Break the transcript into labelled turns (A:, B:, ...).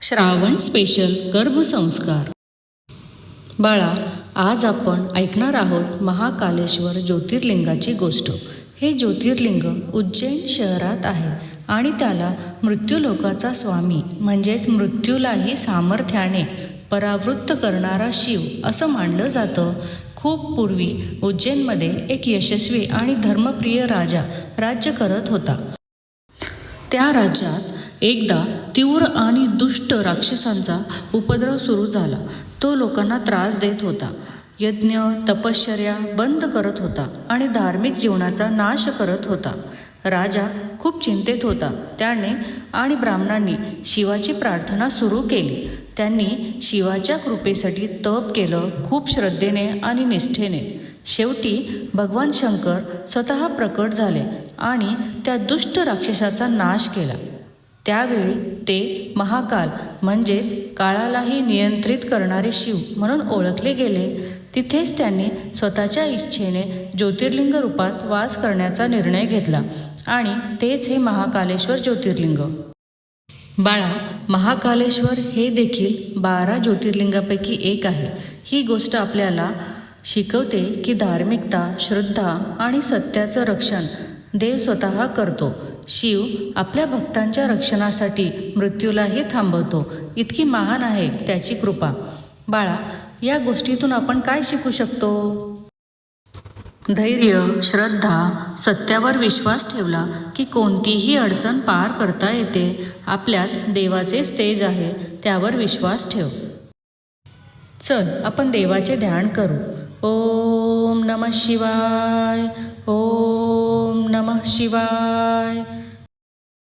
A: Shravan special गर्भसंस्कार. बाळा, आज आपण ऐकणार आहोत महाकालेश्वर ज्योतिर्लिंगाची गोष्ट. हे ज्योतिर्लिंग उज्जैन शहरात आहे आणि त्याला मृत्यूलोकाचा स्वामी म्हणजेच मृत्यूलाही सामर्थ्याने परावृत्त करणारा शिव असं मानलं जातं. खूप पूर्वी उज्जैनमध्ये एक यशस्वी आणि धर्मप्रिय राजा राज्य करत होता. त्या राज्यात एकदा तीव्र आणि दुष्ट राक्षसांचा उपद्रव सुरू झाला. तो लोकांना त्रास देत होता, यज्ञ तपश्चर्या बंद करत होता आणि धार्मिक जीवनाचा नाश करत होता. राजा खूप चिंतेत होता. त्याने आणि ब्राह्मणांनी शिवाची प्रार्थना सुरू केली. त्यांनी शिवाच्या कृपेसाठी तप केलं, खूप श्रद्धेने आणि निष्ठेने. शेवटी भगवान शंकर स्वतः प्रकट झाले आणि त्या दुष्ट राक्षसाचा नाश केला. त्यावेळी ते महाकाल म्हणजेच काळालाही नियंत्रित करणारे शिव म्हणून ओळखले गेले. तिथेच त्यांनी स्वतःच्या इच्छेने ज्योतिर्लिंग रूपात वास करण्याचा निर्णय घेतला आणि तेच हे महाकालेश्वर ज्योतिर्लिंग. बाळा, महाकालेश्वर हे देखील 12 ज्योतिर्लिंगापैकी एक आहे. ही गोष्ट आपल्याला शिकवते की धार्मिकता, श्रद्धा आणि सत्याचं रक्षण देव स्वतः करतो. शिव आपल्या भक्तांच्या रक्षणासाठी मृत्यूलाही थांबवतो. इतकी महान आहे त्याची कृपा. बाळा, या गोष्टीतून आपण काय शिकू शकतो? धैर्य, श्रद्धा, सत्यावर विश्वास ठेवला की कोणतीही अडचण पार करता येते. आपल्यात देवाचेच तेज आहे, त्यावर विश्वास ठेव. चल, आपण देवाचे ध्यान करू. ओम नमः शिवाय, ओम नमः शिवाय.